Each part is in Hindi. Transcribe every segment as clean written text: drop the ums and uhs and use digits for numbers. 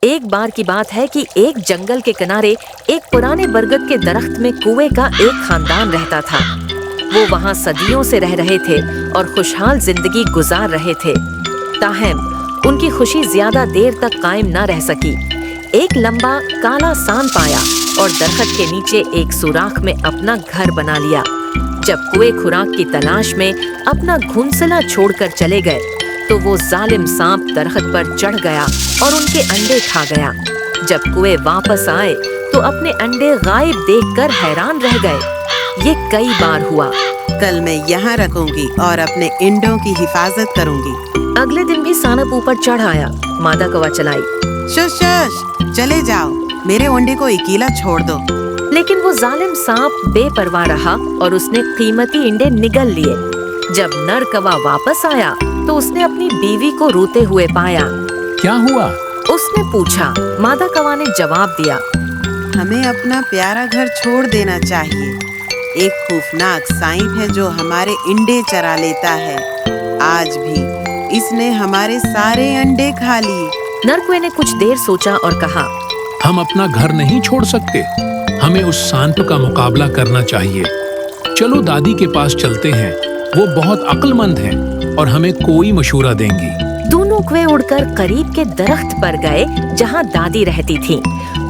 एक बार की बात है कि एक जंगल के किनारे एक पुराने बरगद के दरख्त में कुएं का एक खानदान रहता था। वो वहाँ सदियों से रह रहे थे और खुशहाल जिंदगी गुजार रहे थे। ताहम उनकी खुशी ज्यादा देर तक कायम न रह सकी। एक लंबा काला सांप आया और दरख्त के नीचे एक सुराख में अपना घर बना लिया। जब कुएं खुराक की तलाश में अपना घोंसला छोड़कर चले गए तो वो जालिम सांप दरख्त पर चढ़ गया और उनके अंडे खा गया। जब कुएं वापस आए तो अपने अंडे गायब देखकर हैरान रह गए। ये कई बार हुआ। कल मैं यहाँ रखूंगी और अपने इंडों की हिफाजत करूंगी। अगले दिन भी सांप ऊपर चढ़ आया। मादा कौवा चलाई, शुश शुश, चले जाओ, मेरे अंडे को अकेला छोड़ दो। लेकिन वो जालिम सांप बेपरवाह रहा और उसने कीमती अंडे निगल लिए। जब नर कौवा वापस आया तो उसने अपनी बीवी को रोते हुए पाया। क्या हुआ? उसने पूछा। मादा कौवा ने जवाब दिया, हमें अपना प्यारा घर छोड़ देना चाहिए। एक खौफनाक सांप है जो हमारे अंडे चरा लेता है। आज भी इसने हमारे सारे अंडे खा लिए। नर कौवे ने कुछ देर सोचा और कहा, हम अपना घर नहीं छोड़ सकते। हमें उस सांप का मुकाबला करना चाहिए। चलो दादी के पास चलते हैं। वो बहुत अक्लमंद हैं और हमें कोई मशूरा देंगी। दोनों कौवे उड़कर करीब के दरख्त पर गए जहाँ दादी रहती थीं।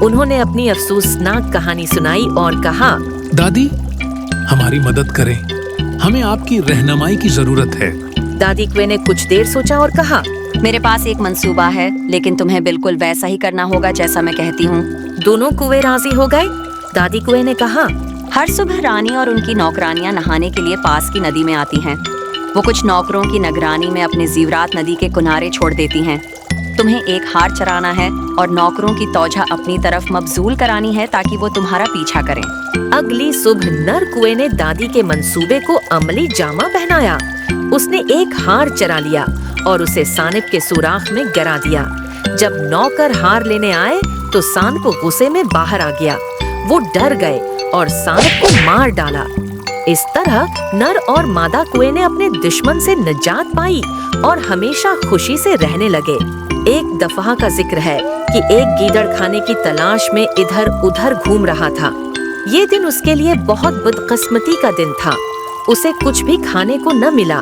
उन्होंने अपनी अफसोसनाक कहानी सुनाई और कहा, दादी, हमारी मदद करें। हमें आपकी रहनुमाई की जरूरत है। दादी कौवे ने कुछ देर सोचा और कहा, मेरे पास एक मंसूबा है, लेकिन तुम्हें बिल्कुल वैसा ही करना होगा जैसा मैं कहती हूँ। दोनों कौवे राजी हो गए। दादी कौवे ने कहा, हर सुबह रानी और उनकी नौकरानियां नहाने के लिए पास की नदी में आती हैं। वो कुछ नौकरों की निगरानी में अपने जीवरात नदी के किनारे छोड़ देती हैं। तुम्हें एक हार चराना है और नौकरों की तौजा अपनी तरफ मबजूल करानी है ताकि वो तुम्हारा पीछा करें। अगली सुबह नर कौवे ने दादी के मंसूबे को अमली जामा पहनाया। उसने एक हार चरा लिया और उसे सांप के सुराख में गिरा दिया। जब नौकर हार लेने आए तो सांप गुस्से में बाहर आ गया। वो डर गए और सांप को मार डाला। इस तरह नर और मादा कौवे ने अपने दुश्मन से निजात पाई और हमेशा खुशी से रहने लगे। एक दफा का जिक्र है कि एक गीदड़ खाने की तलाश में इधर उधर घूम रहा था। ये दिन उसके लिए बहुत बदकिस्मती का दिन था। उसे कुछ भी खाने को न मिला।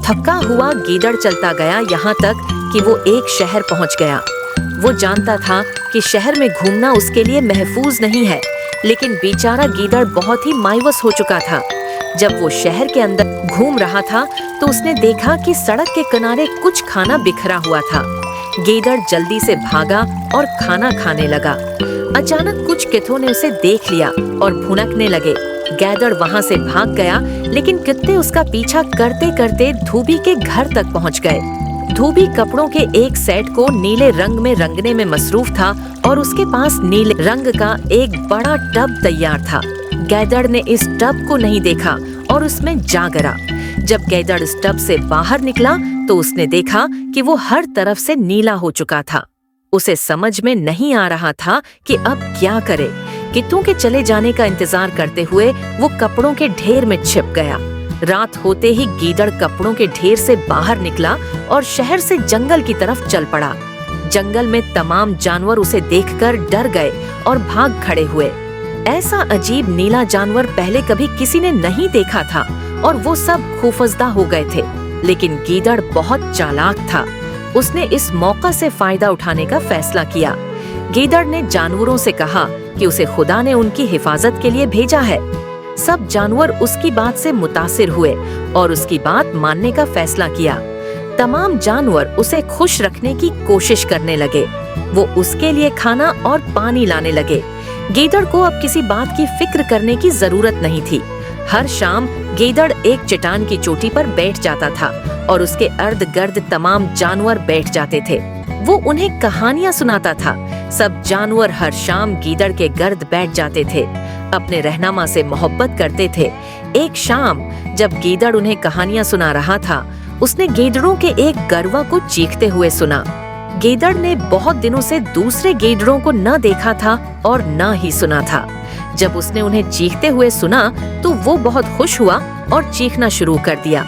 थका हुआ गीदड़ चलता गया यहाँ तक कि वो एक शहर पहुँच गया। वो जानता था कि शहर में घूमना उसके लिए महफूज नहीं है, लेकिन बेचारा गीदड़ बहुत ही मायूस हो चुका था। जब वो शहर के अंदर घूम रहा था तो उसने देखा कि सड़क के किनारे कुछ खाना बिखरा हुआ था। गीदड़ जल्दी से भागा और खाना खाने लगा। अचानक कुछ कित्तों ने उसे देख लिया और भुनकने लगे। गीदड़ वहाँ से भाग गया, लेकिन कित्ते उसका पीछा करते करते धोबी के घर तक पहुँच गए। धोबी कपड़ों के एक सेट को नीले रंग में रंगने में मसरूफ था और उसके पास नीले रंग का एक बड़ा टब तैयार था। गीदड़ ने इस टब को नहीं देखा और उसमें जा गिरा। जब गीदड़ इस टब से बाहर निकला तो उसने देखा कि वो हर तरफ से नीला हो चुका था। उसे समझ में नहीं आ रहा था कि अब क्या करे। कित्तों के चले जाने का इंतजार करते हुए वो कपड़ों के ढेर में छिप गया। रात होते ही गीदड़ कपड़ों के ढेर से बाहर निकला और शहर से जंगल की तरफ चल पड़ा। जंगल में तमाम जानवर उसे देखकर डर गए और भाग खड़े हुए। ऐसा अजीब नीला जानवर पहले कभी किसी ने नहीं देखा था और वो सब खौफजदा हो गए थे। लेकिन गीदड़ बहुत चालाक था। उसने इस मौका से फायदा उठाने का फैसला किया। गीदड़ ने जानवरों से कहा कि उसे खुदा ने उनकी हिफाजत के लिए भेजा है। सब जानवर उसकी बात से मुतासिर हुए और उसकी बात मानने का फैसला किया। तमाम जानवर उसे खुश रखने की कोशिश करने लगे। वो उसके लिए खाना और पानी लाने लगे। गीदड़ को अब किसी बात की फिक्र करने की जरूरत नहीं थी। हर शाम गीदड़ एक चट्टान की चोटी पर बैठ जाता था और उसके अर्ध गर्द तमाम जानवर बैठ जाते थे। वो उन्हें कहानियां सुनाता था। सब जानवर हर शाम गीदड़ के गर्द बैठ जाते थे, अपने रहनुमा से मोहब्बत करते थे। एक शाम जब गीदड़ उन्हें कहानियां सुना रहा था, उसने गीदड़ों के एक गरवा को चीखते हुए सुना। गीदड़ ने बहुत दिनों से दूसरे गीदड़ों को न देखा था और न ही सुना था। जब उसने उन्हें चीखते हुए सुना तो वो बहुत खुश हुआ और चीखना शुरू कर दिया।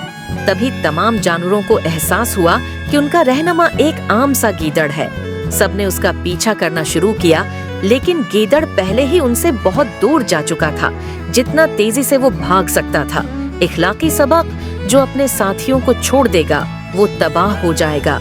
तभी तमाम जानवरों को एहसास हुआ कि उनका रहनुमा एक आम सा गीदड़ है। सबने उसका पीछा करना शुरू किया, लेकिन गीदड़ पहले ही उनसे बहुत दूर जा चुका था, जितना तेजी से वो भाग सकता था। इखलाकी सबक, जो अपने साथियों को छोड़ देगा वो तबाह हो जाएगा।